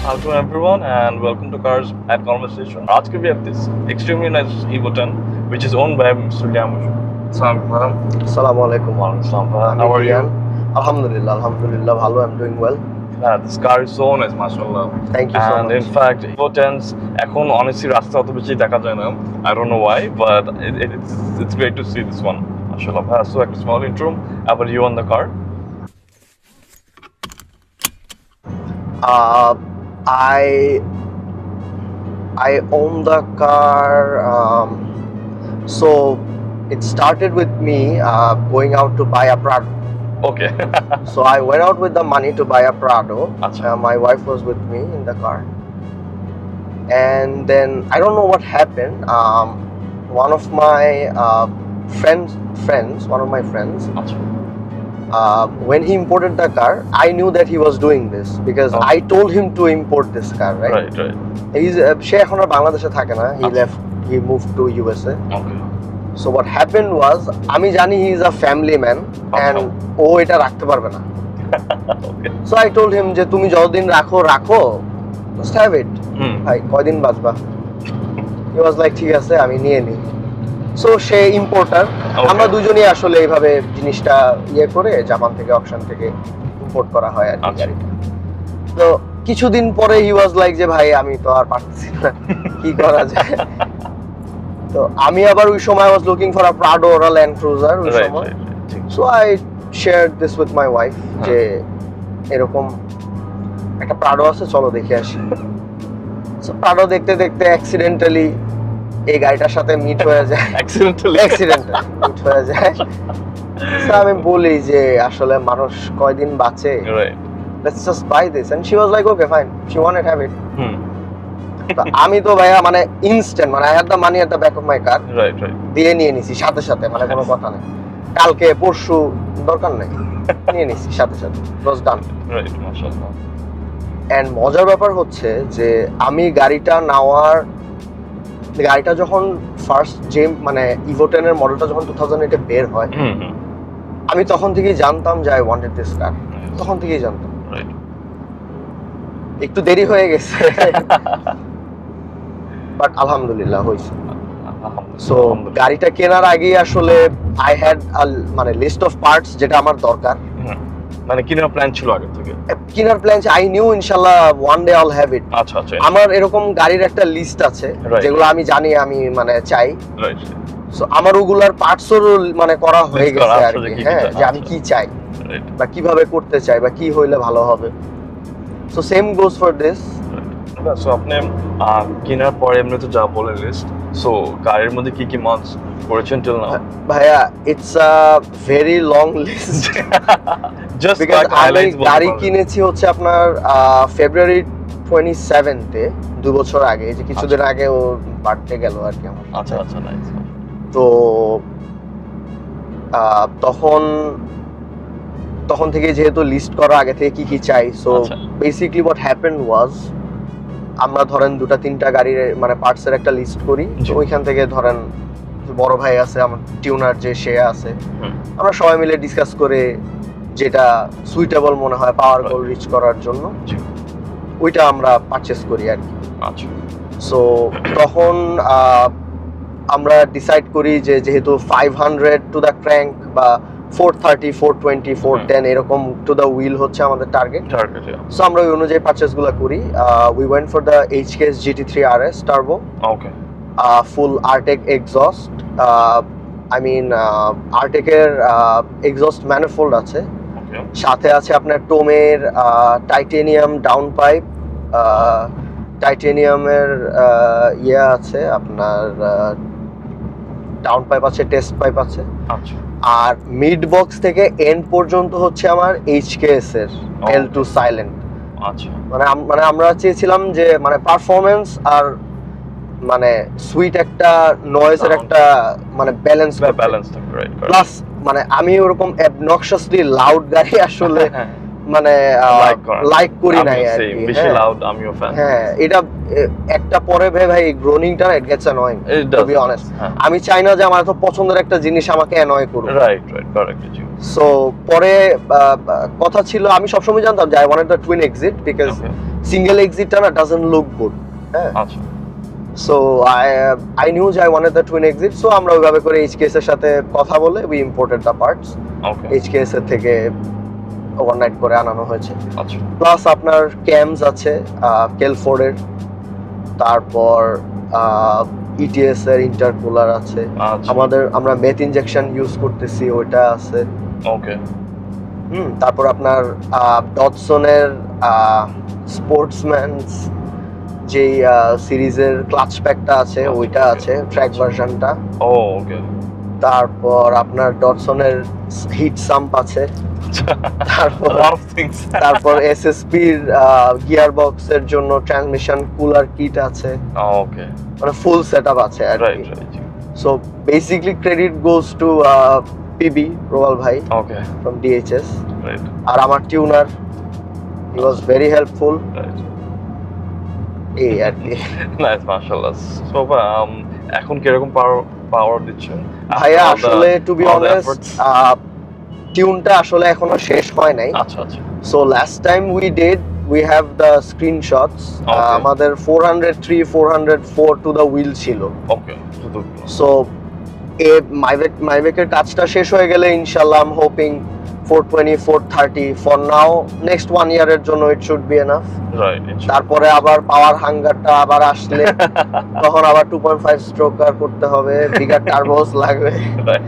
Hello everyone and welcome to Cars at Conversation. Today we have this extremely nice Evo 10 which is owned by Mr. Liamush. Assalamualaikum. How are you? Alhamdulillah, hello, I'm doing well. Yeah, this car is so nice, mashallah. Thank you so much. And in fact, Evo 10s এখন honestly রাস্তা অত বেশি দেখা যায় না. I don't know why, but it's great to see this one. Mashallah. So a small intro about you on the car. I own the car. So it started with me going out to buy a Prado. Okay. So I went out with the money to buy a Prado. Achha. My wife was with me in the car, and then I don't know what happened. One of my friends, Achha. when he imported the car, I knew that he was doing this because Oh. I told him to import this car, right? Right. He's she এখন আর বাংলাদেশে থাকে না. He moved to USA. Okay. So what happened was, আমি জানি he is a family man and ও এটা রাখতে পারবে না. Okay. So I told him যে তুমি যতদিন রাখো, just have it. ভাই কয়দিন বাঁচবা? He was like ঠিক আছে আমি নিয়ে নিই. So সে ইম্পোর্টার, আমরা দুজনেই আসলে এইভাবে জিনিসটা করে জাপান থেকে অকশন থেকে ইম্পোর্ট করা হয় আর কি গাড়িটা। তো কিছুদিন পরে he was like যে ভাই আমি তো আর পারতেছি না, কি করা যায়? তো আমি আবার ওই সময় I was looking for a Prado or a Land Cruiser ওই সময়। So I shared this with my wife যে এরকম একটা Prado আছে, চলো দেখে আসি। So Prado দেখতে দেখতে অ্যাক্সিডেন্টালি এই গাড়িটার সাথে মিট হয়ে যায়। অ্যাক্সিডেন্টালি মিট হয়ে যায়। So আমি বলি যে আসলে মানুষ কয়দিন বাঁচে, let's just buy this, and she was like okay fine, she wanted to have it. আমি তো ভাইয়া মানে ইনস্ট্যান্ট, মানে I had the money at the back of my car, right দিয়ে নিয়ে নিছি সাথে সাথে, মানে কোনো কথা নেই, কালকে পরশু দরকার নেই, নিয়ে নিছি সাথে সাথে, was done. Right, মাশাআল্লাহ। এন্ড মজার ব্যাপার হচ্ছে যে আমি গাড়িটা যখন ফার্স্ট মানে ইভো 10 এর মডেলটা যখন 2008 এ বের হয়, আমি তখন থেকেই জানতাম যে I wanted this car, তখন থেকেই জানতাম। একটু দেরি হয়ে গেছে বাট আলহামদুলিল্লাহ হইছে। সো গাড়িটা কেনার আগে আসলে I had মানে লিস্ট অফ পার্টস যেটা আমার দরকার, মানে কেনার প্ল্যান ছিল আগে থেকে। কেনার প্ল্যান I knew ইনশাআল্লাহ one day I'll have it. আচ্ছা। আমার এরকম গাড়ির একটা লিস্ট আছে যেগুলো আমি জানি আমি মানে চাই। রাইট। সো আমার ওগুলার পার্টসও মানে করা হয়ে গেছে আর কি, হ্যাঁ, যে আমি কি চাই বা কিভাবে করতে চাই বা কি হইলে ভালো হবে। So same goes for this. So আপনি কেনার পরে এমনি তো যা বলে লিস্ট, সো গাড়ির মধ্যে কি কি মডস করেছেন টিল নাও? ভাইয়া it's a very long list. Just because আমি গাড়ি কিনেছি হচ্ছে আপনার ফেব্রুয়ারি 27 তে, 2 বছর আগে, যে কিছুদিন আগে ও বার্থডে গেল আর কি আমার। আচ্ছা নাইস। তো তখন থেকে যেহেতু লিস্ট করা আগে থেকে কি চাই, সো বেসিক্যালি হোয়াট হ্যাপেন্ড ওয়াজ, আমরা ধরেন 2-3টা গাড়ির মানে পার্টসের একটা লিস্ট করি, ওইখান থেকে ধরেন বড় ভাই আছে আমার টিউনার যে সে আছে, আমরা সবাই মিলে ডিসকাস করে যেটা সুইটেবল মনে হয় পাওয়ার গোল রিচ করার জন্য ওইটা আমরা পারচেজ করি আর কি। আচ্ছা। সো তখন আমরা ডিসাইড করি যে যেহেতু 500 টু দ্য ক্র্যাঙ্ক বা 430, 420, 410 এরকম টু দ্য হুইল হচ্ছে আমাদের টার্গেট। সো আমরা ওই অনুযায়ী পারচেজগুলো করি। We went for the HKS GT3 RS turbo. Okay. Full Artec exhaust, I mean আরটেকের এক্সস্ট ম্যানিফোল্ড আছে, সাথে আছে আপনার টোমের টাইটেনিয়াম ডাউন পাইপ, টাইটেনিয়ামের আছে আপনার ডাউন পাইপ আছে, টেস্ট পাইপ আছে। আচ্ছা। আর মিড বক্স থেকে এন্ড পর্যন্ত হচ্ছে আমার HKS এর L2 সাইলেন্ট। আচ্ছা। মানে আমরা চেয়েছিলাম যে মানে পারফরম্যান্স আর মানে সুইট একটা নয়েজের একটা মানে ব্যালেন্স থাকে, রাইট। প্লাস মানে আমি ওরকম অবনক্সিয়াসলি লাউড গাড়ি আসলে মানে লাইক করি নাই আর কি, বেশি লাউড আমিও ফ্যান। হ্যাঁ, এটা একটা পরে ভাই গ্রোনিংটা it gets annoying to be honest. আমি চাই না যে আমার এত পছন্দের একটা জিনিস আমাকে অ্যানয় করুক। Right correct. সো পরে কথা ছিল, আমি সবসময় জানতাম যে I wanted the twin exit because single এক্সিটটা না ডাজন্ট লুক গুড। হ্যাঁ, আচ্ছা সো আই নিউ যে I wanted the twin exit, so আমরা ওইভাবে করে এইচকেএস এর সাথে কথা বলে we imported the parts, okay HKS এর থেকে ওভারনাইট করে আনানো হয়েছে। আচ্ছা প্লাস আপনার ক্যামস আছে কেলফোর্ডের, তারপর ইটিএস এর ইন্টারকুলার আছে, আচ্ছা আমরা মেথ ইনজেকশন ইউজ করতেছি ওইটা আছে। ওকে তারপর আপনার ডটসনের স্পোর্টসম্যানস যে সিরিজের ক্লাচ প্যাকটা আছে ওইটা আছে, ট্র্যাক ভার্সনটা। ও ওকে তারপর আপনার ডটসনের হিট সাম্প আছে, তারপর এসএসপি এর গিয়ার বক্সের জন্য ট্রান্সমিশন কুলার কিট আছে, ওকে মানে ফুল সেটআপ আছে আর রাইট কি। Right so basically credit goes to PB Probal ভাই ওকে ফ্রম ডিএইচএস, রাইট আর আমার tuner he was very helpful. Right এই আর কি নাইস মাশাআল্লাহ। সো এখন কি রকম পাওয়ার দিচ্ছেন ভাইয়া? আসলে টু বি অনেস্ট টিউনটা আসলে এখনো শেষ হয় নাই। আচ্ছা আচ্ছা so last time we have the screenshots. আমাদের 403 404 to the wheel ছিল। ওকে সো মাইবেকের কাজটা শেষ হয়ে গেলে ইনশাআল্লাহ I am hoping 420 430 for now, next 1 ইয়ারের জন্য it should be enough. Right তারপরে আবার পাওয়ার হাঙ্গারটা আবার আসলে তখন আবার 2.5 স্ট্রোকার করতে হবে, বিগার টার্বোস লাগবে। Right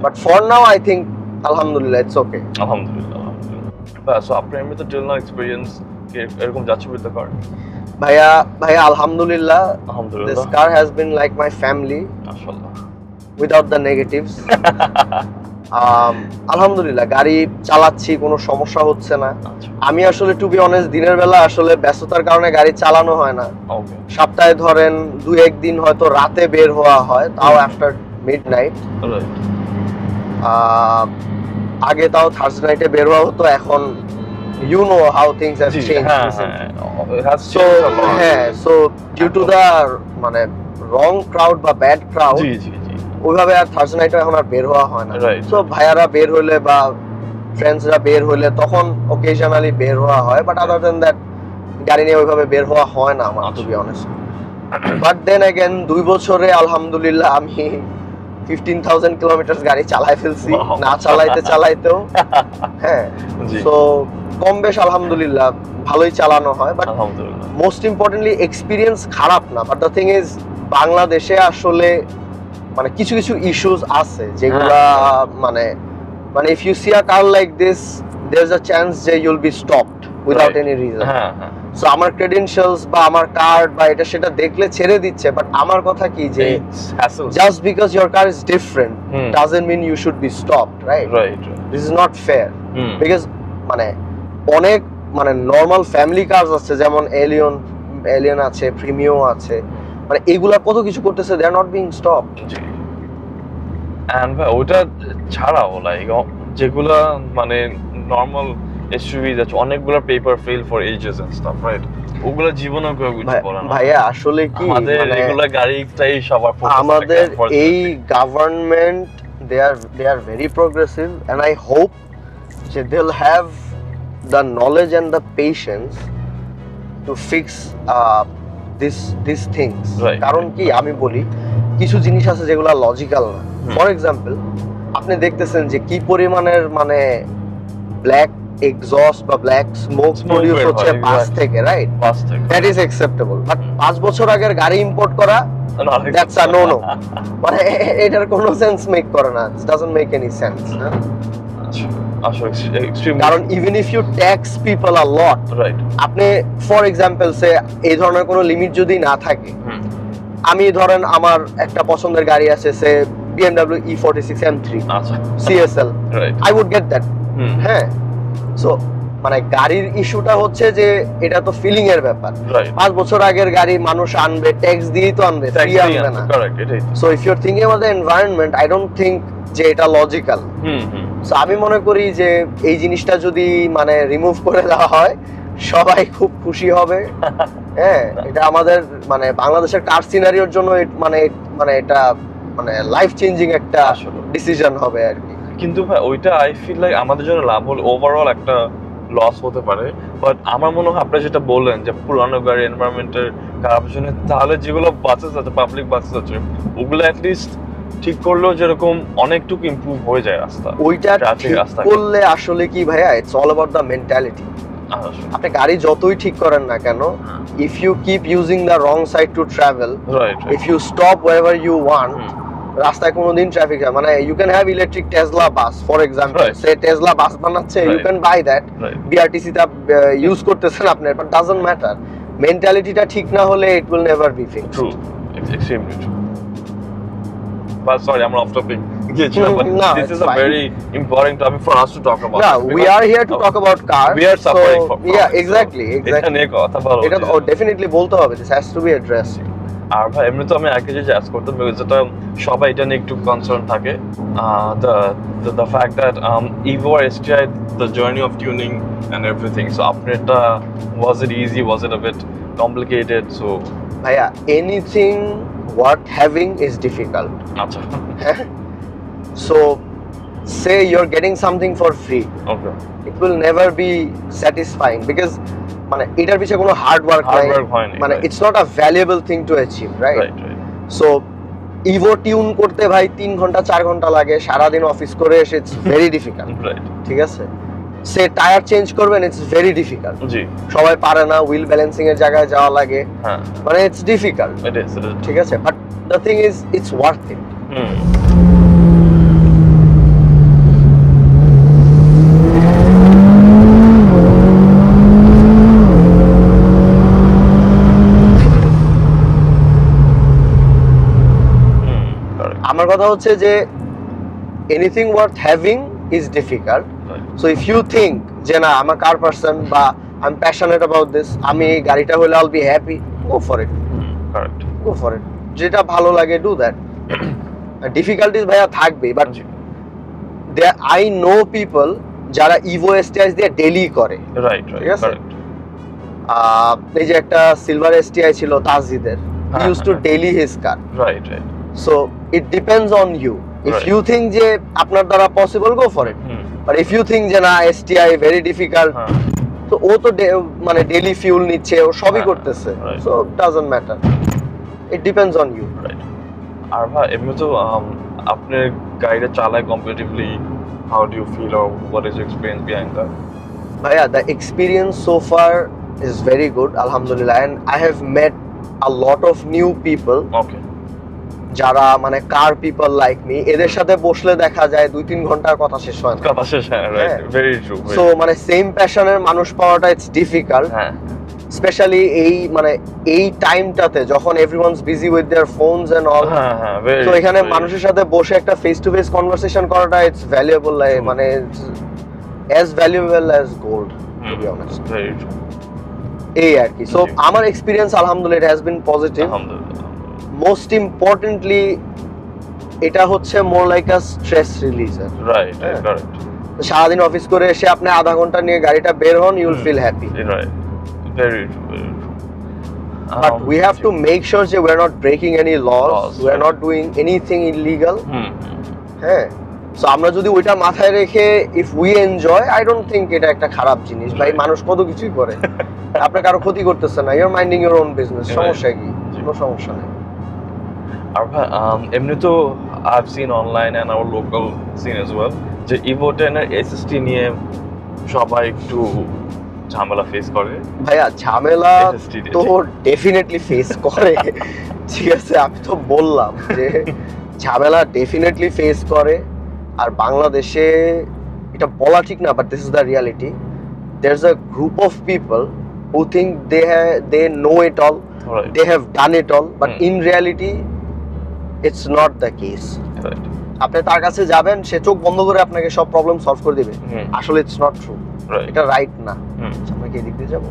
but for now I think আলহামদুলিল্লাহ ইটস ওকে। আলহামদুলিল্লাহ আলহামদুলিল্লাহ। সো আপনার এমনিতে টিল নাও এক্সপেরিয়েন্স এরকম যাচ্ছে উইথ দ্য কার? ভাইয়া আলহামদুলিল্লাহ, আলহামদুলিল্লাহ this car has been like my family মাশাআল্লাহ without the negatives. আলহামদুলিল্লাহ গাড়ি চালাচ্ছি, কোনো সমস্যা হচ্ছে না। আচ্ছা আমি আসলে টু বি অনেস্ট দিনের বেলা আসলে ব্যস্ততার কারণে গাড়ি চালানো হয় না। ওকে সপ্তাহে ধরেন 2-1 দিন হয়তো রাতে বের হওয়া হয়, তাও আফটার মিডনাইট। রাইট আগে তাও থার্সডে নাইটে বের হওয়া হতো, এখন you know how things have changed. it has So changed a lot. so due to the মানে wrong crowd বা bad crowd, জি জি জি ওইভাবে আর থার্সডে নাইটে এখন আর বের হওয়া হয় না। Right. সো ভাইয়ারা বের হইলে বা ফ্রেন্ডসরা বের হইলে তখন অকেশনালি বের হওয়া হয়, বাট আদার দেন দ্যাট গাড়ি নিয়ে ওইভাবে বের হওয়া হয় না আমার, to be honest. But then again 2 বছরে আলহামদুলিল্লাহ আমি 15,000 কিলোমিটার গাড়ি চালাই ফেলছি, Wow. না চালাইতেও। হ্যাঁ, জি সো কম বেশ আলহামদুলিল্লাহ ভালোই চালানো হয়। বাট আলহামদুলিল্লাহ মোস্ট ইম্পর্টেন্টলি এক্সপিরিয়েন্স খারাপ না, বাট দ্য থিং ইজ বাংলাদেশে আসলে মানে কিছু ইস্যুস আছে যেগুলা মানে if you see a car like this there is a chance যে you will be stopped without any reason. হ্যাঁ হ্যাঁ সো আমার ক্রেডেনশিয়ালস বা আমার কার্ড বা এটা সেটা দেখলে ছেড়ে দিচ্ছে, বাট আমার কথা কি যে hassle just because your car is different Hmm. Doesn't mean you should be stopped, right? Right this is not fair, hmm because মানে অনেক মানে নরমাল ফ্যামিলি কার্স আছে, যেমন এলিয়ন আছে, প্রিমিও আছে, মানে এগুলা কত কিছু করতেছে, they are not being stopped. জি এন্ড ভাই ওটা ছাড়াও লাইক যেগুলা মানে নরমাল এসইউভি আছে অনেকগুলা paper fail for ages and stuff, right? ওগুলা জীবনেও কেউ কিছু করে না। ভাইয়া আসলে কি আমাদের মানে রেগুলার গাড়িটাই সবার focus আমাদের থাকে, এই government they are very progressive and I hope যে they'll have the knowledge and the patience to fix these things. Right. কারণ কি আমি বলি কিছু জিনিস আছে যেগুলো লজিক্যাল না। ফর এক্সাম্পল আপনি দেখতেছেন যে কি পরিমাণের মানে ব্ল্যাক এক্সস্ট বা ব্ল্যাক স্মোক প্রডিউস বের হচ্ছে হয়, বাস exactly. থেকে, রাইট? বাস থেকে দ্যাট ইজ অ্যাকসেপ্টেবল, বাট 5 বছর আগের গাড়ি ইম্পোর্ট করা দ্যাটস আ নো নো। মানে এটার কোনো সেন্স মেক করে না, it doesn't make any sense. আসলে এক্সট্রিম কারণ even if you tax people a lot, right আপনি ফর এক্সাম্পল সে এই ধরনের কোনো লিমিট যদি না থাকে, আমি ধরেন আমার একটা পছন্দের গাড়ি আছে সে BMW E46 M3 আচ্ছা CSL, right I would get that. হ্যাঁ, সো মানে গাড়ির ইস্যুটা হচ্ছে যে এটা তো ফিলিং এর ব্যাপার। রাইট 5 বছর আগের গাড়ি মানুষ আনবে, ট্যাক্স দিয়েই তো আনবে, ফ্রি আনবে না। কারেক্ট এটাই so if you are thinking about the environment, I don't think যে এটা লজিক্যাল। সো আমি মনে করি যে এই জিনিসটা যদি মানে রিমুভ করে দেওয়া হয় সবাই খুব খুশি হবে। হ্যাঁ, এটা আমাদের মানে বাংলাদেশের কার সিনারিওর জন্য মানে এটা মানে লাইফ চেঞ্জিং একটা আসলে। ডিসিশন হবে আর কি। কিন্তু ভাই ওইটা আই ফিল লাইক আমাদের জন্য লাভ হলো ওভারঅল একটা লস হতে পারে। বাট আমার মনে হয় আপনি যেটা বললেন যে পুরানো গাড়ি এনভায়রনমেন্টের খারাপ জন্য, তাহলে যেগুলো বাসেস আছে, পাবলিক বাসেস আছে, ওগুলো অ্যাটলিস্ট ঠিক করলেও যেরকম অনেকটুকু ইমপ্রুভ হয়ে যায় রাস্তা, ওইটা ঠিক করলে আসলে কি ভাইয়া, it's all about the mentality. আপনি গাড়ি যতই ঠিক করেন না কেন, if you keep using the wrong side to travel, if you stop wherever you want, রাস্তায় কোনোদিন ট্রাফিক হয়, মানে you can have electric Tesla bus for example, সে টেসলা বাস বানাচ্ছে, you can buy that, BRTC টা use করতেছেন আপনি, but doesn't matter, মেন্টালিটিটা ঠিক না হলে it will never be fixed. True, extremely true. But sorry, I'm off topic. No, this is a very important topic for us to talk about. No, we are here to talk about cars. We are suffering from yeah, exactly. এটা নিয়ে কথা বলা এটা তো definitely বলতে হবে, this has to be addressed. আর ভাই এমনি তো আমি আগে যে অ্যাস করতাম, যেটা সবাই এটা নিয়ে একটু কনসার্ন থাকে, the fact that Evo or STI, the journey of tuning and everything. So after it, was it easy? Was it a bit complicated? So bhaiya, anything worth having is difficult. Acha. So say you're getting something for free, okay, it will never be satisfying because মানে এটার পিছনে কোনো hard work নাই, মানে it's not a valuable thing to achieve, right? So Evo tune করতে ভাই 3 ঘন্টা 4 ঘন্টা লাগে, সারা দিন অফিস করে এসে, ইটস ভেরি ডিফিকাল্ট, রাইট? ঠিক আছে, সে টায়ার চেঞ্জ করবেন, ইটস ভেরি ডিফিকাল্ট, জি, সবাই পারে না, হুইল ব্যালেন্সিং এর জায়গায় যাওয়া লাগে, হ্যাঁ, মানে ইটস ডিফিকাল্ট, ইট ইজ, ঠিক আছে, but the thing is it's worth it. আমার কথা হচ্ছে যে anything worth having is difficult. So if you think যে না, আমি কার পারসন বা I am passionate about this, আমি গাড়িটা হলে I'll be happy, go for it, correct, go for it, যেটা ভালো লাগে ডু দ্যাট। ডিফিকাল্টিস ভাইয়া থাকবে, বাট আই নো পিপল যারা ইভো এসটিআই দিয়ে ডেলি করে, রাইট, ঠিক আছে, এই যে একটা সিলভার এসটিআই ছিল তাজিদের, he used to daily his car, right, right. So it depends on you. If you think যে আপনার দ্বারা possible, go for it. But if you think যে না, STI very difficult, so ও তো মানে ডেইলি ফিউল নিচ্ছে, ও সবই করতেছে, so doesn't matter. It depends on you. Right. আর ভাই এমনি তো আপনার গাড়িটা চালায় comparatively, how do you feel or what is your experience behind that? ভাইয়া, the experience so far is very good, alhamdulillah, and I have met a lot of new people. Okay. যারা মানে কার people like me, এদের সাথে বসলে দেখা যায় 2-3 ঘন্টার কথা শেষ হয় না, কথা শেষ হয়, রাইট, ভেরি ট্রু। সো মানে সেম প্যাশনের মানুষ পাওয়াটা ইটস ডিফিকাল্ট, হ্যাঁ, স্পেশালি এই মানে এই টাইমটাতে যখন everyone's busy with their phones and all, হ্যাঁ হ্যাঁ, তো এখানে মানুষের সাথে বসে একটা ফেস টু ফেস কনভারসেশন করাটা ইটস ভ্যালুয়েবল, মানে as valuable as gold, to be honest, very true, এই আর কি। সো আমার এক্সপেরিয়েন্স আলহামদুলিল্লাহ it has been positive. Most importantly এটা হচ্ছে more like a stress releaser, right, correct. সারাদিন অফিস করে এসে আপনি আধা ঘন্টা নিয়ে গাড়িটা বের হন, you will feel happy, right, very true, very true. But we have to make sure that we are not breaking any laws, we are not doing anything illegal. হ্যাঁ, সো আমরা যদি ওইটা মাথায় রেখে if we enjoy, I don't think এটা একটা খারাপ জিনিস। ভাই মানুষ কত কিছুই করে, আপনি কারো ক্ষতি করতেছেন না, you are minding your own business, সমস্যা কি? কোনো সমস্যা নেই। আর ভাই এমনি তো I have seen online and our local scene as well যে ইভো 10 এর এসএসটি নিয়ে সবাই একটু ঝামেলা ফেস করে। ভাইয়া ঝামেলা তো ডেফিনেটলি ফেস করে, ঠিক আছে, আমি তো বললাম যে ঝামেলা ডেফিনেটলি ফেস করে। আর বাংলাদেশে এটা বলা ঠিক না, but this is the reality, there is a group of people who think they know it all, they have done it all, but in reality it's not the case. Right. আপনি তার কাছে যাবেন, সে চোখ বন্ধ করে আপনাকে সব প্রবলেম সলভ করে দিবে, আসলে it's not true, এটা রাইট না। আমরা কি দিক দিয়ে যাব?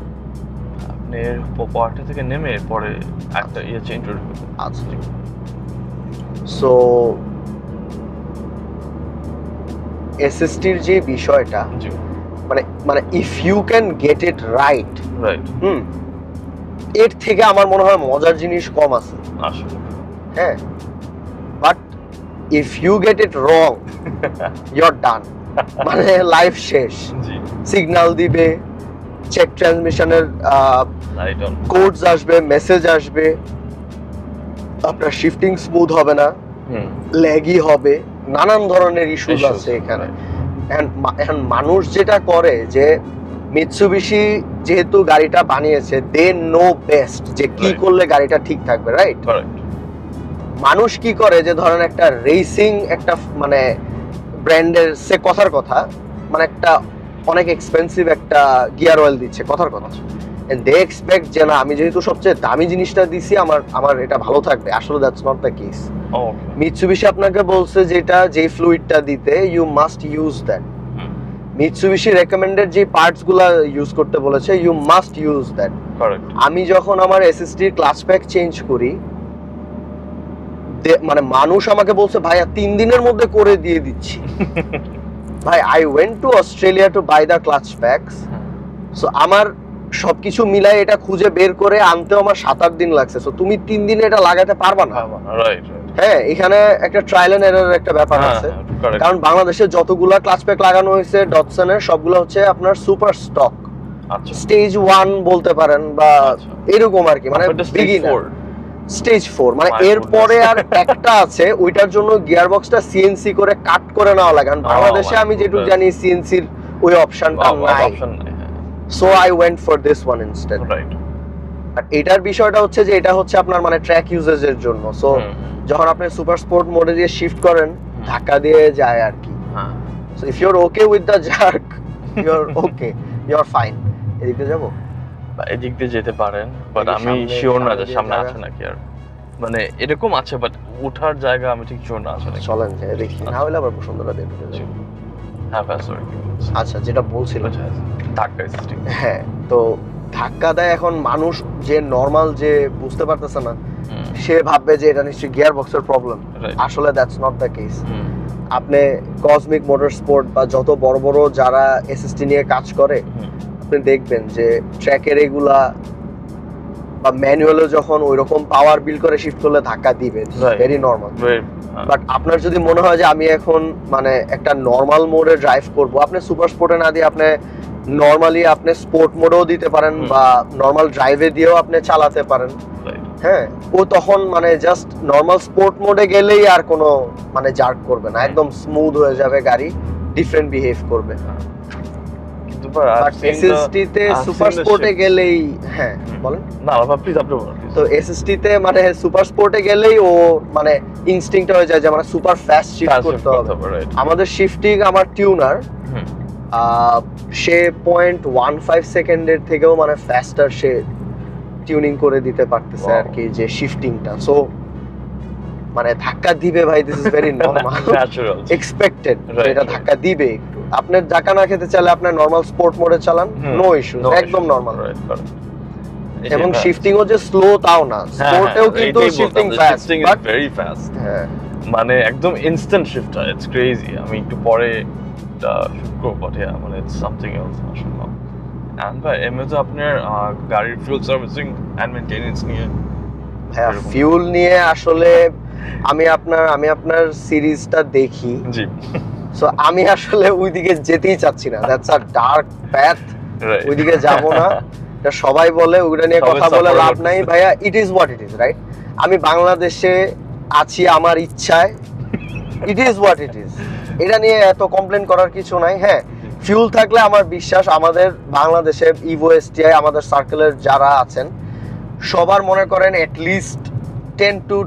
আপনি পপারটা থেকে নেমে পরে একটা চেঞ্জ করবেন। আচ্ছা, সো এসএসটির যে বিষয়টা, মানে if you can get it right, এর থেকে আমার মনে হয় মজার জিনিস কম আছে আসলে, হ্যাঁ, but if you get it wrong, you are done, মানে লাইফ শেষ। সিগন্যাল দিবে, চেক ট্রান্সমিশনের কোডস আসবে, মেসেজ আসবে, আপনার শিফটিং স্মুথ হবে না, ল্যাগি হবে, নানান ধরনের ইস্যুস আছে এখানে। এখন মানুষ যেটা করে যে মিৎসুবিশি যেহেতু গাড়িটা বানিয়েছে, দে নো বেস্ট যে কি করলে গাড়িটা ঠিক থাকবে, রাইট? মানুষ কি করে যে ধরেন একটা রেসিং একটা মানে ব্র্যান্ডের সে কথার কথা মানে একটা অনেক এক্সপেন্সিভ একটা গিয়ার অয়েল দিচ্ছে কথার কথা, and they expect যে না আমি যেহেতু সবচেয়ে দামি জিনিসটা দিছি আমার এটা ভালো থাকবে। আসলে that's not the case. Mitsubishi আপনাকে বলছে যেটা যে ফ্লুইডটা দিতে you must use that. Mitsubishi recommended যে পার্টস গুলা ইউজ করতে বলেছে ইউ মাস্ট ইউজ দ্যাট। আমি যখন আমার এসএসডি ক্লাচ প্যাক চেঞ্জ করি, মানে মানুষ আমাকে বলছে ভাইয়া 3 দিনের মধ্যে করে দিয়ে দিচ্ছি। ভাই I went to Australia to buy the clutch packs, so আমার সবকিছু মিলাই এটা খুঁজে বের করে আনতেও আমার 7-8 দিন লাগছে। সো তুমি 3 দিনে এটা লাগাতে পারবা না। হ্যাঁ, এখানে একটা ট্রায়াল এন্ড এরর একটা ব্যাপার আছে, কারণ বাংলাদেশে যতগুলা ক্লাচ প্যাক লাগানো হয়েছে ডটসনের সবগুলো হচ্ছে আপনার সুপার স্টক, স্টেজ 1 বলতে পারেন বা এরকম আর কি, মানে বিগিনার স্টেজ 4, মানে এরপরে আর একটা আছে ওইটার জন্য গিয়ার বক্সটা সিএনসি করে কাট করে নেওয়া লাগে। বাংলাদেশে আমি যেটুকু জানি সিএনসির ওই অপশনটা নাই, so I went for this one instead. আর এটার বিষয়টা হচ্ছে যে এটা হচ্ছে আপনার মানে ট্র্যাক ইউজেজের জন্য। সো যখন আপনি সুপার স্পোর্ট মোডে দিয়ে শিফট করেন ধাক্কা দিয়ে যায় আর কি। So if you are okay with the jerk you are okay, you are fine. এদিকে যাব, এদিক দিয়ে যেতে পারেন, বাট আমি শিওর না যে সামনে আছে নাকি। আর মানে এরকম আছে, বাট ওঠার জায়গা আমি ঠিক শিওর না আছে নাকি। চলেন যে দেখি, না হলে আবার বসুন্ধরা দিয়ে ঢুকে যাব। হ্যাঁ সরি। আচ্ছা, যেটা বলছিল ধাক্কা সিস্টেম, হ্যাঁ, তো ধাক্কা দেয়। এখন মানুষ যে নরমাল যে বুঝতে পারতেছে না, সে ভাববে যে এটা নিশ্চয়ই গিয়ার বক্সের প্রবলেম। আসলে দ্যাটস নট দ্য কেস। আপনি কসমিক মোটর স্পোর্ট বা যত বড় বড় যারা এসএসটি নিয়ে কাজ করে আপনি দেখবেন যে ট্র্যাকের এগুলা বা ম্যানুয়ালে যখন ওইরকম পাওয়ার বিল করে শিফট করলে ধাক্কা দিবে, ভেরি নরমাল। বাট আপনার যদি মনে হয় যে আমি এখন মানে একটা নরমাল মোডে ড্রাইভ করব, আপনি সুপার স্পোর্টে না দিয়ে আপনি নরমালি আপনি স্পোর্ট মোডেও দিতে পারেন বা নরমাল ড্রাইভে দিয়েও আপনি চালাতে পারেন। হ্যাঁ, ও তখন মানে জাস্ট নরমাল স্পোর্ট মোডে গেলেই আর কোনো মানে জার্ক করবে না, একদম স্মুথ হয়ে যাবে গাড়ি, ডিফারেন্ট বিহেভ করবে। কিন্তু এসএসটি তে সুপার স্পোর্টে গেলেই, হ্যাঁ বলেন না প্লিজ আপনি বলুন। তো এসএসটি তে মানে সুপার স্পোর্টে গেলেই ও মানে ইনস্টিংক্ট হয়ে যায় যে মানে সুপার ফাস্ট শিফট করতে হবে। আমাদের শিফটিং আমার টিউনার সে 0.15 সেকেন্ডের থেকেও মানে ফাস্টার সে টিউনিং করে দিতে পারতেছে আর কি, যে শিফটিংটা। সো মানে ধাক্কা দিবে ভাই, this is very normal, natural, expected. এটা ধাক্কা দিবে একটু। আপনি ধাক্কা না খেতে চাইলে আপনি নরমাল স্পোর্ট মোডে চালান, নো ইস্যু, একদম নরমাল। এবং শিফটিংও যে স্লো তাও না, স্পোর্টেও কিন্তু shifting fast, but very fast. হ্যাঁ, মানে একদম ইনস্ট্যান্ট শিফট হয়, ইটস ক্রেজি। আমি একটু পরে শুট করব, মানে ইটস সামথিং এলস আসলে। এন্ড ভাই এমনিতে আপনার গাড়ির ফিউল সার্ভিসিং এন্ড মেইনটেনেন্স নিয়ে, হ্যাঁ ফিউল নিয়ে আসলে আমি আপনার সিরিজটা দেখি, জি। সো আমি আসলে ওইদিকে যেতেই চাচ্ছি না, দ্যাটস আ ডার্ক প্যাথ, ওইদিকে যাব না। এটা সবাই বলে, ওইটা নিয়ে কথা বলে লাভ নাই ভাইয়া। ইট is what it is, right? আমি বাংলাদেশে আছি আমার ইচ্ছায়, ইট ইজ হোয়াট ইট ইজ। এটা নিয়ে এত কমপ্লেন করার কিছু নাই। হ্যাঁ, ফিউল থাকলে আমার বিশ্বাস আমাদের বাংলাদেশে ইভো এসটিআই আমাদের সার্কেলের যারা আছেন সবার মনে করেন at least 10 to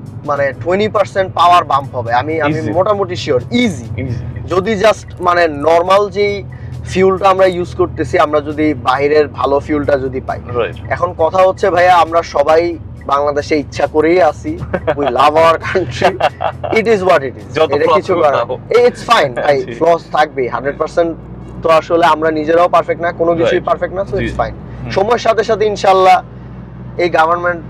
20% power bump হবে। আমি মোটামুটি শিওর, ইজি। যদি জাস্ট মানে নরমাল যেই ফিউলটা আমরা ইউজ করতেছি, আমরা যদি বাইরের ভালো ফিউলটা যদি পাই। এখন কথা হচ্ছে ভাইয়া, আমরা সবাই বাংলাদেশে ইচ্ছা করেই আছি, we love our country, it is what it is. এটা কিছু করার, ইটস ফাইন ভাই, ফ্লস থাকবে 100%। তো আসলে আমরা নিজেরাও পারফেক্ট না, কোনো কিছুই পারফেক্ট না, সো ইটস ফাইন। সময়ের সাথে সাথে ইনশাআল্লাহ এই গভর্নমেন্ট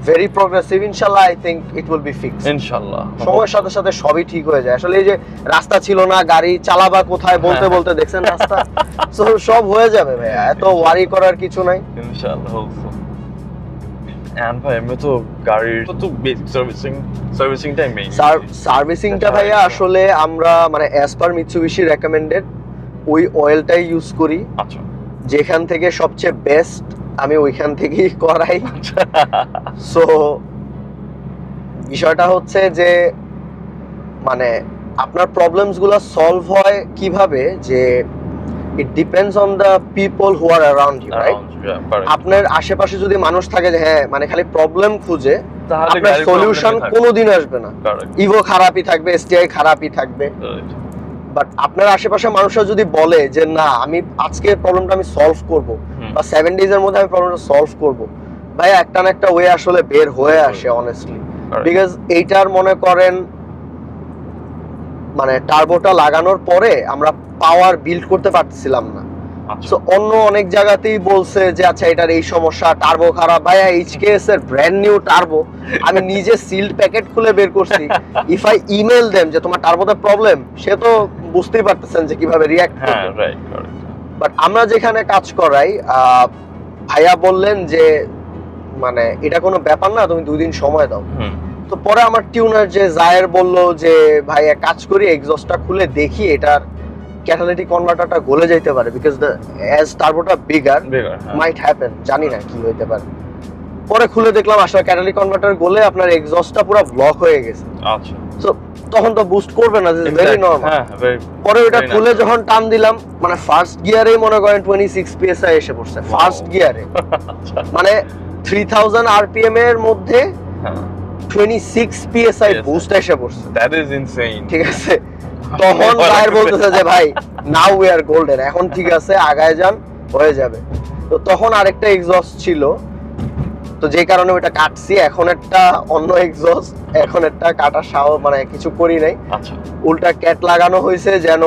ভেরি প্রগ্রেসিভ, ইনশাআল্লাহ I think it will be fixed, ইনশাআল্লাহ। সময়ের সাথে সাথে সবই ঠিক হয়ে যায়। আসলে এই যে রাস্তা ছিল না, গাড়ি চালাবা কোথায় বলতে বলতে দেখছেন রাস্তা, সো সব হয়ে যাবে ভাইয়া, এত ওয়ারি করার কিছু নাই, ইনশাআল্লাহ। এন্ড ভাই এমনি তো গাড়ির তো বেসিক সার্ভিসিংটাই মেইন। সার্ভিসিংটা ভাইয়া আসলে আমরা মানে অ্যাজ পার মিৎসুবিশি রেকমেন্ডেড ওই অয়েলটাই ইউজ করি। আচ্ছা, যেখান থেকে সবচেয়ে বেস্ট আমি ওইখান থেকেই করাই। সো বিষয়টা হচ্ছে যে মানে আপনার প্রবলেমস গুলো সলভ হয় কিভাবে, যে it depends on the people who are around you, right? আপনার আশেপাশে যদি মানুষ থাকে যে হ্যাঁ মানে খালি প্রবলেম খুঁজে, আপনার সলিউশন কোনোদিন আসবে না। ইভো খারাপই থাকবে, এসটিআই খারাপই থাকবে। বাট আপনার আশেপাশে মানুষরা যদি বলে যে না আমি আজকে প্রবলেমটা আমি সলভ করব, বা 7 ডেজ এর মধ্যে আমি প্রবলেমটা সলভ করব, ভাই একটা না একটা ওয়ে আসলে বের হয়ে আসে অনেস্টলি। বিকজ এইটার মনে করেন মানে টার্বোটা লাগানোর পরে আমরা পাওয়ার বিল্ড করতে পারছিলাম না। সো অন্য অনেক জায়গাতেই বলছে যে আচ্ছা এটার এই সমস্যা, টার্বো খারাপ। ভাইয়া এইচকেএস এর ব্র্যান্ড নিউ টার্বো আমি নিজে সিলড প্যাকেট খুলে বের করছি। ইফ আই ইমেল দেম যে তোমার টার্বোতে প্রবলেম, সে তো বুঝতেই পারতেছেন যে কিভাবে রিঅ্যাক্ট করবে। বাট আমরা যেখানে কাজ করাই, ভাইয়া বললেন যে মানে এটা কোনো ব্যাপার না, তুমি 2 দিন সময় দাও। তো পরে আমার টিউনার যে জায়ের বলল যে ভাই এক কাজ করি, এক্সস্টটা খুলে দেখি এটার ক্যাটালিটিক কনভার্টারটা গলে যাইতে পারে, বিকজ দ্য অ্যাজ টার্বোটা বিগার মাইট হ্যাপেন, জানি না কি হইতে পারে। পরে খুলে দেখলাম আসলে ক্যাটালিটিক কনভার্টার গলে আপনার এক্সস্টটা পুরো ব্লক হয়ে গেছে। আচ্ছা, সো তখন তো বুস্ট করবে না, দিস ভেরি নরমাল। পরে ওটা খুলে যখন টান দিলাম, মানে ফার্স্ট গিয়ারেই মনে করেন 26 পিএসআই এসে পড়ছে ফার্স্ট গিয়ারে। মানে 3000 আরপিএম এর মধ্যে 26 পিএসআই বুস্ট এসে পড়ছে। That is insane. ঠিক আছে, তখন ভাইয়ের বলতেছে যে ভাই নাও উই আর গোল্ডেন, এখন ঠিক আছে আগায় যান, হয়ে যাবে। তো তখন আরেকটা এক্সস্ট ছিল, তো যে কারণে ওটা কাটছি। এখন একটা অন্য এক্সস্ট, এখন একটা কাটা সাও মানে কিছু করি নাই। আচ্ছা, উল্টা ক্যাট লাগানো হয়েছে যেন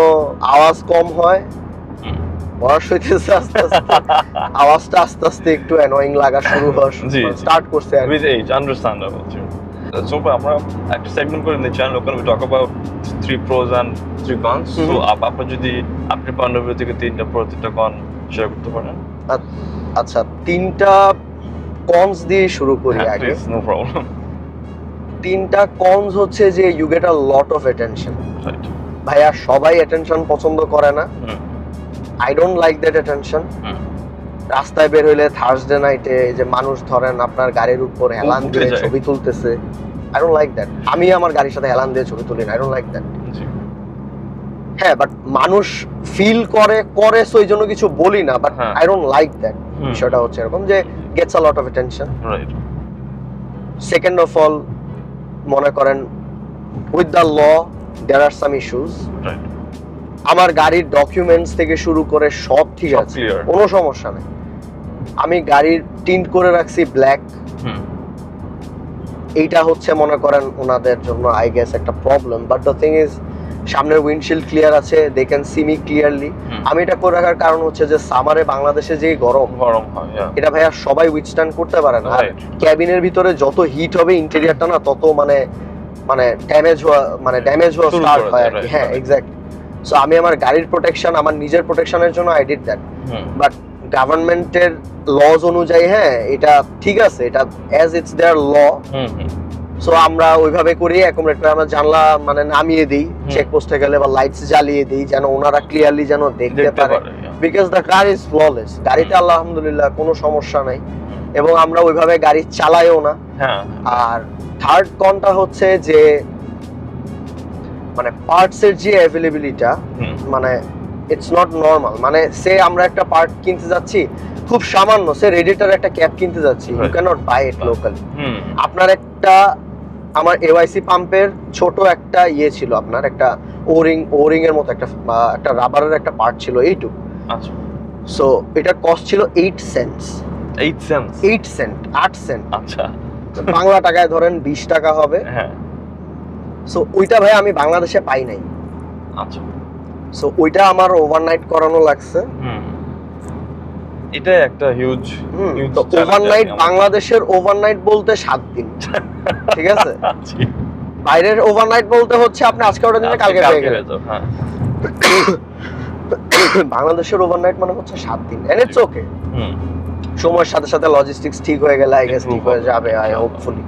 আওয়াজ কম হয়। বয়স হইতেছে আস্তে আস্তে, আওয়াজটা আস্তে আস্তে একটু অ্যানোয়িং লাগা শুরু হওয়া স্টার্ট করছে। With age, understandable. So আমরা একটা সেগমেন্ট করে নিই চ্যানেল, ওখানে we talk about 3 pros and 3 cons. So আপনি যদি আপনি পান্ডবের থেকে 3টা প্রো 3টা কন শেয়ার করতে পারেন। আচ্ছা, 3টা কনস দিয়ে শুরু করি আগে। No problem. 3টা কনস হচ্ছে যে you get a lot of attention. Right ভাইয়া, সবাই অ্যাটেনশন পছন্দ করে না। I don't like that attention. রাস্তায় বের হইলে থার্সডে নাইটে যে মানুষ ধরেন আপনার গাড়ির উপর হেলান দিয়ে ছবি তুলতেছে, আই ডোন্ট লাইক দ্যাট। আমি আমার গাড়ির সাথে হেলান দিয়ে ছবি তুলি না, আই ডোন্ট লাইক দ্যাট। হ্যাঁ, বাট মানুষ ফিল করে সো এই জন্য কিছু বলি না, but I don't like that. বিষয়টা হচ্ছে এরকম যে gets a lot of attention. Right. Second of all, মনে করেন with the law there are some issues. Right. আমার গাড়ির ডকুমেন্টস থেকে শুরু করে সব ঠিক আছে, কোনো সমস্যা নেই। আমি গাড়ির টিন্ট করে রাখছি ব্ল্যাক। এইটা হচ্ছে মনে করেন ওনাদের জন্য আই গেস একটা problem, but the thing is সামনের উইন্ডশিল্ড ক্লিয়ার আছে, they can see me clearly. আমি এটা করে রাখার কারণ হচ্ছে যে সামারে বাংলাদেশে যে গরম হয়, এটা ভাইয়া সবাই উইথস্ট্যান্ড করতে পারে না। ক্যাবিনের ভিতরে যত হিট হবে ইন্টেরিয়রটা না তত মানে ড্যামেজ হওয়া স্টার্ট হয় আর কি। হ্যাঁ, এক্স্যাক্টলি। সো আমি আমার গাড়ির প্রোটেকশন, আমার নিজের প্রোটেকশনের জন্য আই ডিড দ্যাট। বাট গভর্নমেন্টের লজ অনুযায়ী হ্যাঁ এটা ঠিক আছে, এটা as it's their law. So আমরা ওইভাবে করি। অ্যাকোমোডেটর আমরা জানলা মানে নামিয়ে দিই, চেকপোস্টে গেলে বা লাইটস জ্বালিয়ে দিই যেন ওনারা ক্লিয়ারলি যেন দেখতে পারে, because the car is flawless. গাড়িতে আলহামদুলিল্লাহ কোনো সমস্যা নাই, এবং আমরা ওইভাবে গাড়ি চালাইও না। আর থার্ড কনটা হচ্ছে যে মানে পার্টস এর যে অ্যাভেলেবিলিটা, মানে ইটস নট নরমাল। মানে সে আমরা একটা পার্ট কিনতে যাচ্ছি খুব সামান্য, সে রেডিয়েটর একটা ক্যাপ কিনতে যাচ্ছি, you can not buy it locally. আপনার একটা আমার এওআইসি পাম্পের ছোট একটা ছিল, আপনার একটা ওরিং এর মতো একটা রাবারের একটা পার্ট ছিল এইটুকু। আচ্ছা, সো এটার কস্ট ছিল 8 সেন্টস। 8 সেন্ট। আচ্ছা, বাংলা টাকায় ধরেন 20 টাকা হবে। হ্যাঁ। সো ওইটা ভাই আমি বাংলাদেশে পাই নাই। আচ্ছা, সো ওইটা আমার ওভারনাইট করানো লাগছে। এটা একটা হিউজ ওভারনাইট। বাংলাদেশের ওভারনাইট বলতে 7 দিন, ঠিক আছে? বাইরের ওভারনাইট বলতে হচ্ছে আপনি আজকে অর্ডার দিলে কালকে পেয়ে গেলেন। হ্যাঁ, বাংলাদেশের ওভারনাইট মানে হচ্ছে 7 দিন, এন্ড ইটস ওকে। সময়ের সাথে সাথে লজিস্টিক্স ঠিক হয়ে গেলে আই গেস ঠিক হয়ে যাবে, আই হোপফুলি।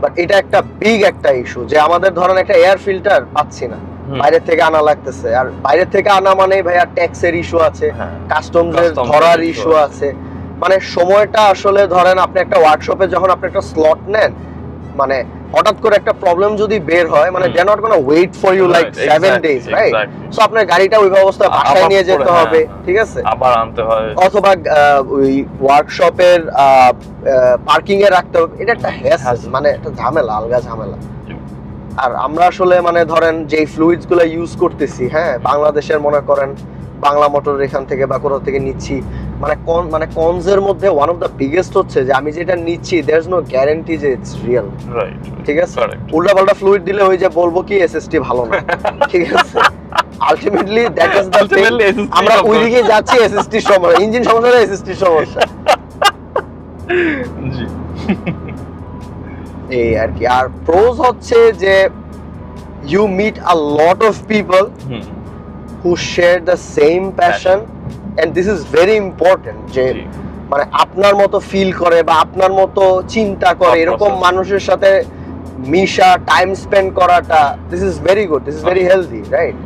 বাট এটা একটা বিগ একটা ইস্যু যে আমাদের ধরেন একটা এয়ার ফিল্টার পাচ্ছি না। বাইরে থেকে আনা লাগতেছে, আর বাইরে থেকে আনা মানে ভাইয়া ট্যাক্সের ইস্যু আছে, কাস্টমসের ধরার ইস্যু আছে, মানে সময়টা আসলে ধরেন আপনি একটা ওয়ার্কশপে যখন আপনি একটা স্লট নেন, মানে হঠাৎ করে একটা প্রবলেম যদি বের হয়, মানে they are not gonna wait for you like 7 days, right? So আপনার গাড়িটা ওই অবস্থায় বাসায় নিয়ে যেতে হবে, ঠিক আছে, আবার আনতে হয়, অথবা ওই ওয়ার্কশপের পার্কিং এ রাখতে হবে, এটা একটা হ্যাসেল, মানে একটা ঝামেলা, আলগা ঝামেলা। আর আমরা আসলে মানে ধরেন যে ফ্লুইডস গুলো ইউজ করতেছি, হ্যাঁ, বাংলাদেশের মনে করেন বাংলা মোটর এখান থেকে বা কোথাও থেকে নিচ্ছি, মানে কনস এর মধ্যে ওয়ান অফ দ্য বিগেস্ট হচ্ছে যে আমি যেটা নিচ্ছি দেয়ার ইজ নো গ্যারান্টি যে ইটস রিয়েল, রাইট? ঠিক আছে, উল্টা পাল্টা ফ্লুইড দিলে ওই যে বলবো কি এসএসটি ভালো না, ঠিক আছে, ultimately that is the thing, আমরা ওইদিকে যাচ্ছি, এসএসটি সমস্যা, ইঞ্জিন সমস্যা না, এসএসটি সমস্যা, জি। এই আর কি। আর প্রোজ হচ্ছে যে you meet a lot of people who share the same passion and this is very important, যে মানে আপনার মতো ফিল করে বা আপনার মতো চিন্তা করে এরকম মানুষের সাথে মিশা, টাইম স্পেন্ড করাটা, this is very good, this is very healthy, right?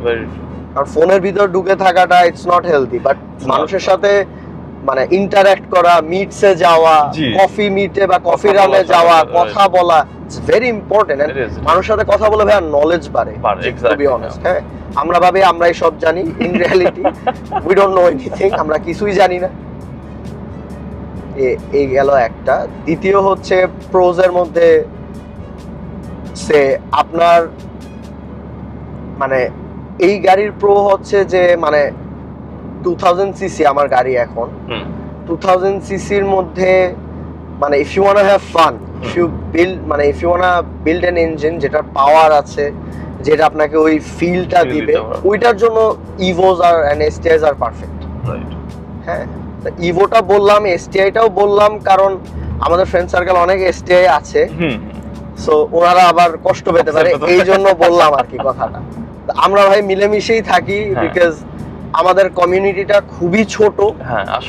আর ফোনের ভিতর ঢুকে থাকাটা ইটস নট হেলদি, বাট মানুষের সাথে মানে ইন্টারঅ্যাক্ট করা, মিটসে যাওয়া, কফি মিটে বা কফি রানে যাওয়া, কথা বলা, ইটস ভেরি ইম্পর্টেন্ট। মানুষের সাথে কথা বলে ভাই নলেজ বাড়ে, টু বি অনেস্ট। হ্যাঁ, আমরা ভাবে আমরাই সব জানি, in reality we don't know anything, আমরা কিছুই জানি না। এই গেল একটা। দ্বিতীয় হচ্ছে প্রোজের মধ্যে সে আপনার মানে এই গাড়ির প্রো হচ্ছে যে মানে 2000 সিসি আমার গাড়ি এখন, 2000 সিসির মধ্যে মানে if you wanna have fun, if you build মানে if you wanna build an engine যেটার পাওয়ার আছে, যেটা আপনাকে ওই ফিলটা দিবে, ওইটার জন্য ইভোস আর and STIs are perfect, right? হ্যাঁ, তো ইভোটা বললাম, এসটিআইটাও বললাম, কারণ আমাদের ফ্রেন্ড সার্কেল অনেক এসটিআই আছে, সো ওনারা আবার কষ্ট পেতে পারে, এই জন্য বললাম আর কি কথাটা। আমরা ভাই মিলেমিশেই থাকি, বিকজ আমাদের কমিউনিটিটা খুবই ছোট।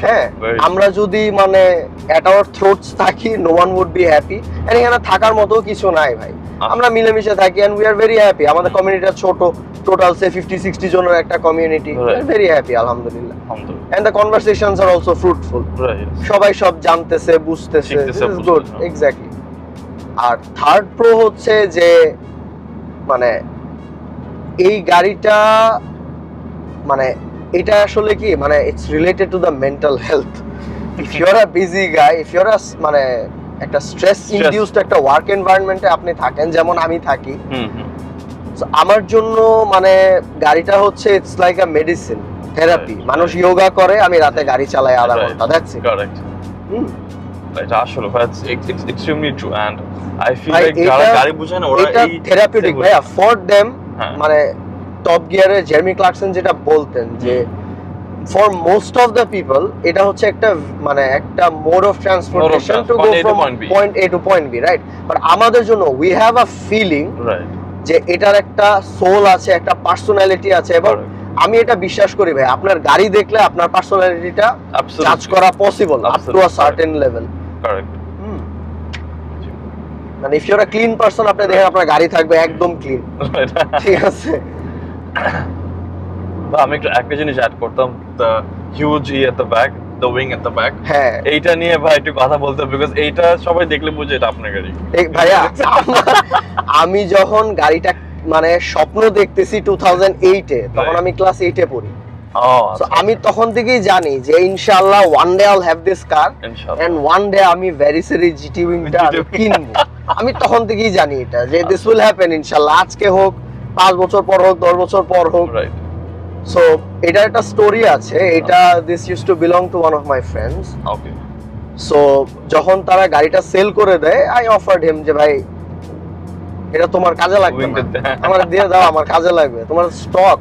হ্যাঁ, আমরা যদি মানে এট আওয়ার থ্রোটস থাকি, no one would be happy, and এখানে থাকার মতো কিছু নাই ভাই, আমরা মিলেমিশে থাকি and we are very happy. আমাদের কমিউনিটিটা ছোট, টোটাল সে 50-60 জনের একটা কমিউনিটি, ভেরি হ্যাপি আলহামদুলিল্লাহ, and the conversations are also fruitful, সবাই সব জানতেছে, বুঝতেছে, দিস ইজ গুড, এক্স্যাক্টলি। আর থার্ড প্রো হচ্ছে যে মানে এই গাড়িটা মানে এটা আসলে কি মানে it's related to the mental health. If you are a busy guy, if you are মানে একটা স্ট্রেস ইনডিউসড একটা ওয়ার্ক এনভায়রনমেন্টে আপনি থাকেন, যেমন আমি থাকি, আমার জন্য মানে গাড়িটা হচ্ছে it's like a medicine, therapy. মানুষ যোগা করে, আমি রাতে গাড়ি চালাই আধা ঘন্টা, দ্যাটস ইট। কারেক্ট। এটা আসলে it's extremely true, and I feel like যারা গাড়ি বুঝেন ওরা এই থেরাপিউটিক ভাইয়া ফর देम। মানে টপ গিয়ারে জেরেমি ক্লার্কসন যেটা বলতেন যে for most of the people এটা হচ্ছে একটা মানে একটা mode of transportation to go from point A to point B, right? But আমাদের জন্য উই হ্যাভ আ ফিলিং যে এটার একটা সোল আছে, একটা পার্সোনালিটি আছে, এবং আমি এটা বিশ্বাস করি ভাই, আপনার গাড়ি দেখলে আপনার পার্সোনালিটিটা জাজ করা possible up to a certain level. Correct. মানে if you are a clean person, আপনি দেখেন আপনার গাড়ি থাকবে একদম ক্লিন, ঠিক আছে? আমি একটা জিনিস অ্যাড করতাম, the huge at the back, the wing at the back. হ্যাঁ, এইটা নিয়ে ভাই একটু কথা বলতে, বিকজ এইটা সবাই দেখলে বুঝে এটা আপনার গাড়ি। ভাইয়া আমি যখন গাড়িটা মানে স্বপ্ন দেখতেছি 2008-এ, তখন আমি ক্লাস 8-এ পড়ি। আমি তখন থেকেই জানি যে ইনশাআল্লাহ one day I'll have this car, and one day আমি ভেরিসেরি জিটি উইংটা কিনবো। আমি তখন থেকেই জানি এটা যে দিস উইল হ্যাপেন ইনশাআল্লাহ, আজকে হোক, 5 বছর পর হোক, 10 বছর পর হোক। সো এটা একটা স্টোরি আছে, এটা this use to belong to one of my friends. Okay, so যখন তারা গাড়িটা সেল করে দেয়, আই অফারড হিম যে ভাই এটা তোমার কাজে লাগবে, আমার দিয়ে দাও, আমার কাজে লাগবে, তোমার স্টক,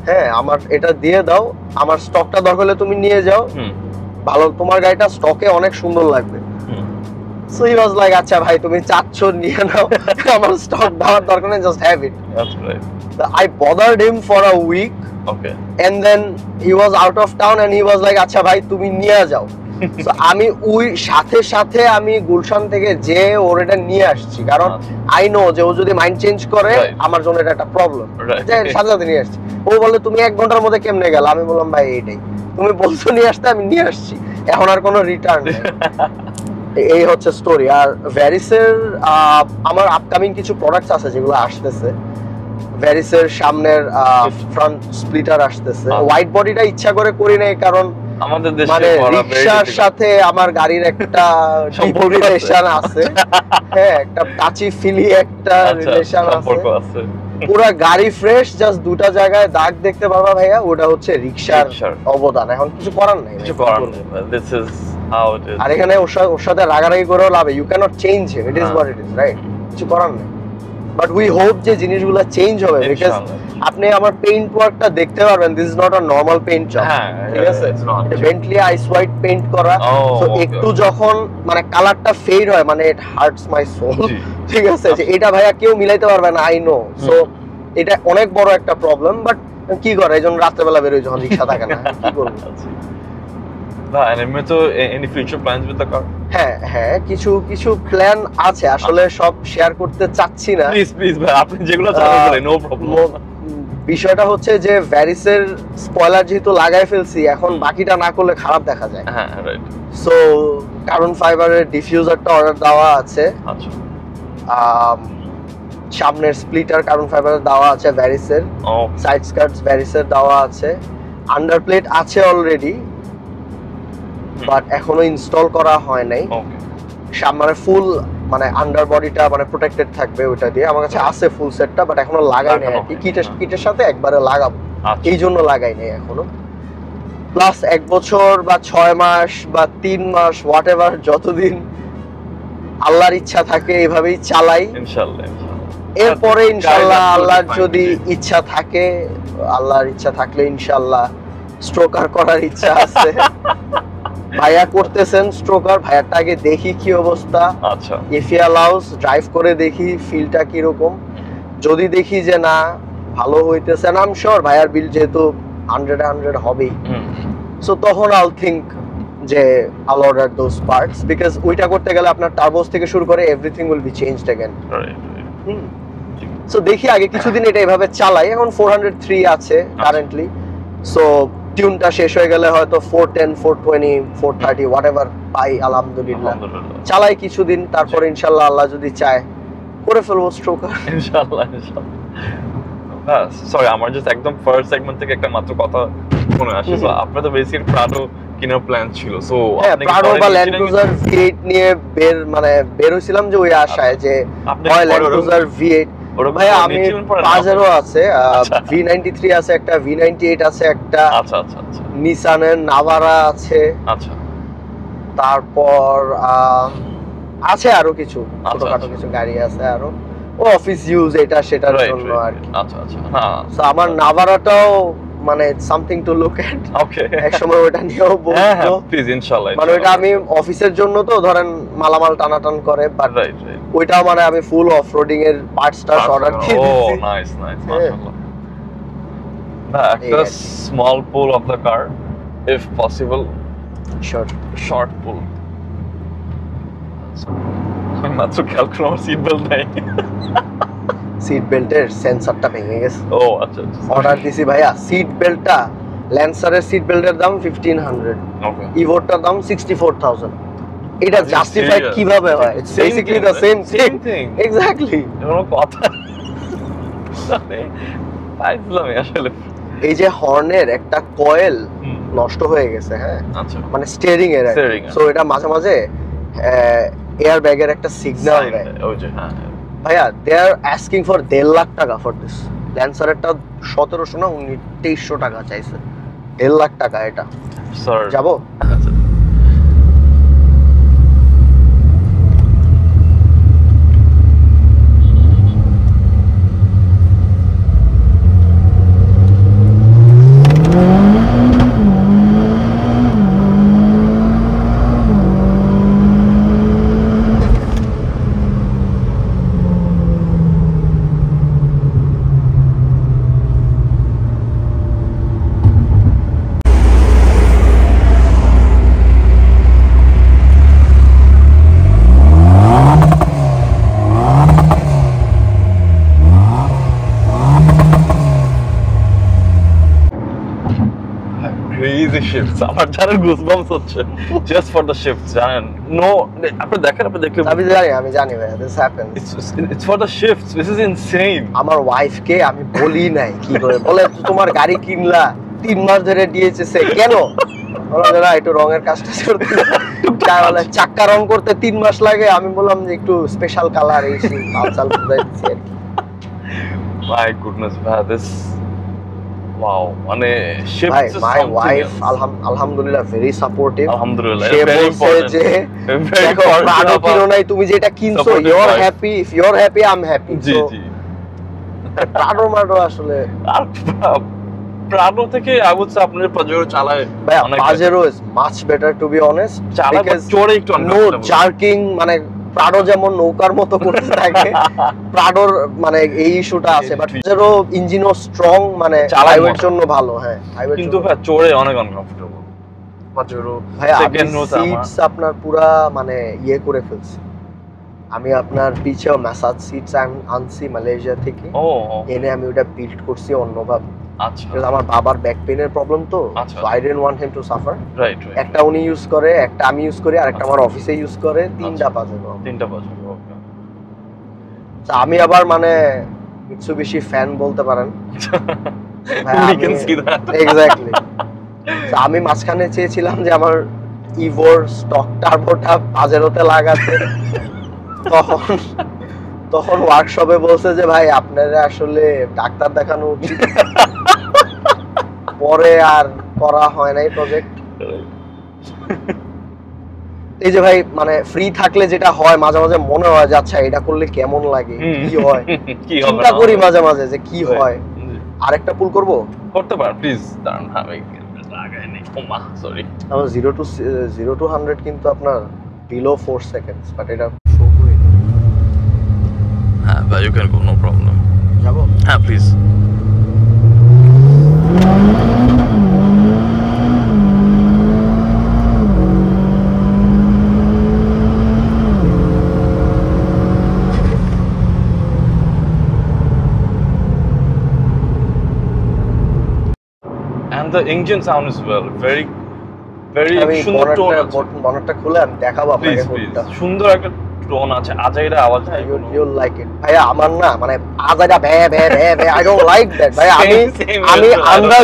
হ্যাঁ আমার এটা দিয়ে দাও, আমার স্টকটা দরকার হলে তুমি নিয়ে যাও, ভালো, তোমার গাড়িটা স্টকে অনেক সুন্দর লাগবে। সো হি ওয়াজ লাইক আচ্ছা ভাই তুমি চাচ্ছ নিয়ে নাও, আমার স্টক দেওয়ার দরকার নেই, just have it. That's right. I bothered him for a week. Okay. And then he was out of town and he was like আচ্ছা ভাই তুমি নিয়ে যাও। তো আমি ওই সাথে সাথে আমি গুলশান থেকে যে ওর এটা নিয়ে আসছি, কারণ আই নো যে ও যদি মাইন্ড চেঞ্জ করে আমার জন্য এটা একটা প্রবলেম, যে সাথে সাথে নিয়ে আসছি। ও বলে তুমি 1 ঘন্টার মধ্যে কেমনে গেল? আমি বললাম ভাই এইটাই, তুমি বলছো নিয়ে আসতে, আমি নিয়ে আসছি, এখন আর কোনো রিটার্ন নেই। এই হচ্ছে স্টোরি। আর ভ্যারিসের আমার আপকামিং কিছু প্রোডাক্টস আছে যেগুলো আসতেছে। ভ্যারিসের সামনের ফ্রন্ট স্প্লিটার আসতেছে। হোয়াইট বডিটা ইচ্ছা করে করি নাই, কারণ আমাদের দেশে মানে রিকশার সাথে আমার গাড়ির একটা রিলেশন আছে। হ্যাঁ, একটা টাচি ফিলি একটা রিলেশন আছে। পুরো গাড়ি ফ্রেশ, জাস্ট দুটো জায়গায় দাগ দেখতে পারবা ভাইয়া, ওটা হচ্ছে রিকশার অবদান। এখন কিছু করার নাই, কিছু করার নেই, this is how it is. আর এখানে ওর সাথে রাগারাগি করেও লাভ, you can't change him, it is what it is, right? কিছু করার নেই। বাট উই হোপ যে জিনিসগুলো চেঞ্জ হবে, বিকজ আপনি আমার পেইন্ট ওয়ার্কটা দেখতে পারবেন, this is not a normal paint job, ঠিক আছে? বেন্টলি আইস হোয়াইট পেইন্ট করা, সো একটু যখন মানে কালারটা ফেড হয়, মানে ইট হার্টস মাই সোল, ঠিক আছে? যে এটা ভাইয়া কেউ মিলাইতে পারবে না, আই নো। সো এটা অনেক বড় একটা প্রবলেম, বাট কি করে, এই জন্য রাত্রেবেলা বেরোই যখন রিকশা থাকে না, কি করব? Any future plans with the car? হ্যাঁ, কিছু প্ল্যান আছে, আসলে সব শেয়ার করতে চাচ্ছি না। প্লিজ ভাই, আপনি যেগুলো চান বলেন, নো প্রবলেম। বিষয়টা হচ্ছে যে ভ্যারিসের স্পয়লার যেহেতু লাগাই ফেলছি, এখন বাকিটা না করলে খারাপ দেখা যায়। হ্যাঁ, রাইট। সো কার্বন ফাইবারের ডিফিউজারটা অর্ডার দেওয়া আছে। আচ্ছা। সামনের স্প্লিটার কার্বন ফাইবারের দেওয়া আছে ভ্যারিসের, সাইড স্কার্টস ভ্যারিসের দেওয়া আছে, আন্ডারপ্লেট আছে অলরেডি, বাট এখনো ইনস্টল করা হয় নাই। সামনে ফুল মানে আন্ডার বডিটা মানে প্রোটেক্টেড থাকবে ওটা দিয়ে। আমার কাছে আছে ফুল সেটটা, বাট এখনো লাগাই নাই আর কি। কিটের সাথে একবারে লাগাবো, এই জন্য লাগাই নাই এখনো। প্লাস 1 বছর বা 6 মাস বা 3 মাস হোয়াটএভার, যতদিন আল্লাহর ইচ্ছা থাকে এভাবেই চালাই ইনশাআল্লাহ। এরপরে ইনশাআল্লাহ আল্লাহর যদি ইচ্ছা থাকে, আল্লাহর ইচ্ছা থাকলে ইনশাআল্লাহ স্ট্রোকার করার ইচ্ছা আছে। ভাইয়া করতেছেন স্ট্রোকার, ভাইয়াটা আগে দেখি কি অবস্থা। আচ্ছা, ইফ হি অ্যালাউস ড্রাইভ করে দেখি ফিলটা কি রকম। যদি দেখি যে না ভালো হইতেছে, আই এম শিওর ভাইয়ার বিল যেহেতু 100 হবেই, সো তখন আই থিংক যে I order those parts, because ওইটা করতে গেলে আপনার টার্বোস থেকে শুরু করে everything will be changed again. So দেখি আগে কিছুদিন এটা এভাবে চালাই। এখন 403 আছে কারেন্টলি, সো টিউনটা শেষ হয়ে গেলে হয়তো 410, 420, 430 হোয়াটএভার পাই, আলহামদুলিল্লাহ। চালাই কিছুদিন, তারপর ইনশাআল্লাহ আল্লাহ যদি চায় করে ফেলবো স্ট্রোকার ইনশাআল্লাহ। সরি, আমার জাস্ট একদম ফার্স্ট সেগমেন্ট থেকে একটা মাত্র কথা মনে আসে। সো আপনার তো বেসিক প্রাডো কেনার প্ল্যান ছিল, সো আপনি প্রাডো বা ল্যান্ড ক্রুজার V8 নিয়ে বের হইছিলাম যে ওই আশায় যে হয় ল্যান্ড ক্রুজার V8। ভাই আমি পাজেরো আছে, V93 আছে একটা, V98 আছে একটা, আচ্ছা, নিসানের নাভারা আছে, আচ্ছা, তারপর আছে আরো কিছু ছোটখাটো কিছু গাড়ি আছে আরো, ও অফিস ইউজ এটা সেটার জন্য আর কি। আচ্ছা, হ্যাঁ। সো আমার নাভারাটাও মানে সামথিং টু লুক এট। ওকে, এক সময় ওটা নিয়েও বলবো, প্লিজ ইনশাআল্লাহ। মানে ওটা আমি অফিসের জন্য তো ধরেন মালামাল টানাটান করে, বাট ওইটাও মানে আমি ফুল অফরোডিং এর পার্টসটা অর্ডার দিয়ে দিয়েছি। ও নাইস, মাশাআল্লাহ। একটা small pull of the car if possible, short pull. আমি মাত্র খেয়াল করলাম সিট বেল্ট নাই, সিট বেল্টের সেন্সরটা ভেঙে গেছে। ও আচ্ছা, অর্ডার দিছি ভাইয়া। সিট বেল্টটা ল্যান্সারের সিট বেল্টের দাম 1500, ওকে, ইভোটার দাম 64000। এটা জাস্টিফাইড কিভাবে হয়? It's basically the same thing. Exactly, কোনো কথা মানে পাইছিলাম আসলে। এই যে হর্নের একটা কয়েল নষ্ট হয়ে গেছে, হ্যাঁ, আচ্ছা, মানে স্টিয়ারিং এর, সো এটা মাঝে মাঝে এয়ার ব্যাগের একটা সিগন্যাল দেয়। ওই যে হ্যাঁ ভাইয়া, দে আর আস্কিং ফর 1.5 লাখ টাকা ফর দিস। ল্যান্সারেরটা 1700 না 2300 টাকা চাইছে, 1.5 লাখ টাকা। এটা স্যার যাবো? crazy shifts. আমার যারা goosebumps হচ্ছে just for the shifts, জানেন? No, আপনি দেখলে আমি জানি ভাই, this happens. It's for the shifts. This is insane. আমার ওয়াইফকে আমি বলি নাই কি করে, বলে তোমার গাড়ি কিনলা 3 মাস ধরে ডিএইচএস কেন? বললাম না একটু রঙের কাজটা করতে, বলে চাক্কা রং করতে 3 মাস লাগে। আমি বললাম যে একটু স্পেশাল কালার এই সেই লাল বুঝাই দিচ্ছি। My goodness, man, this wow, মানে shifts is my wife alhamdulillah very supportive. Alhamdulillah, say very বলছে important. যে দেখো প্রাডো কিনো নাই, তুমি যেটা কিনছো you're happy, if you're happy I'm happy. জি So, জি। প্রাডো মাডো আসলে আর প্রাডো থেকে I would say আপনার পাজেরো চালায় অনেক Pajero is much better to be honest, চালায় because চড়ে একটু no jerking, মানে প্রাডো যেমন নৌকার মতো করতে থাকে প্রাডোর মানে এই ইস্যুটা আছে, বাট পাজেরো ইঞ্জিনও স্ট্রং, মানে হাইওয়ের জন্য ভালো। হ্যাঁ হাইওয়ে কিন্তু ভাই চড়ে অনেক আনকমফোর্টেবল পাজেরো। ভাই সেকেন্ড সিটস আপনার পুরা মানে ইয়ে করে ফেলছে। আমি আপনার পিছেও ম্যাসাজ সিটস আনছি মালয়েশিয়া থেকে, এনে আমি ওটা বিল্ড করছি অন্যভাবে। আচ্ছা, আমার বাবার ব্যাক পেইনের প্রবলেম তো, so I didn't want him to suffer. Right. একটা উনি ইউজ করে, একটা আমি ইউজ করি, আর একটা আমার অফিসে ইউজ করে, তিনটা পাজেরো। ওকে। আমি আবার মানে মিৎসুবিশি ফ্যান বলতে পারেন। We can see that. Exactly. আমি মাঝখানে চেয়েছিলাম যে আমার ইভোর স্টক টার্বোটা পাজেরোতে লাগাতে, তখন ওয়ার্কশপে বলছে যে ভাই আপনারা আসলে ডাক্তার দেখানো উচিত। পরে আর করা হয় নাই প্রজেক্ট। এই যে ভাই মানে ফ্রি থাকলে যেটা হয় মাঝে মাঝে মনে হয় যে আচ্ছা এটা করলে কেমন লাগে, কি হয়, চিন্তা করি মাঝে মাঝে যে কি হয়। আরেকটা পুল করব, করতে পার প্লিজ। দাঁড়ান আমি লাগাই নেই। ওমা সরি। আমার 0 to 100 কিন্তু আপনার বিলো 4 সেকেন্ডস, বাট এটা হ্যাঁ ভাই, you can go, no problem. যাবো? হ্যাঁ please. And the engine sound as well, very সুন্দর টোন আছে। বনেটটা খুলে আমি দেখাবো আপনাকে। সুন্দর একটা টোন আছে, আজাইরা আওয়াজ। You'll like it ভাইয়া। আমার না মানে আজাইরা ভ্যা ভ্যা ভ্যা, I don't like that ভাইয়া। আমি আন্দাজ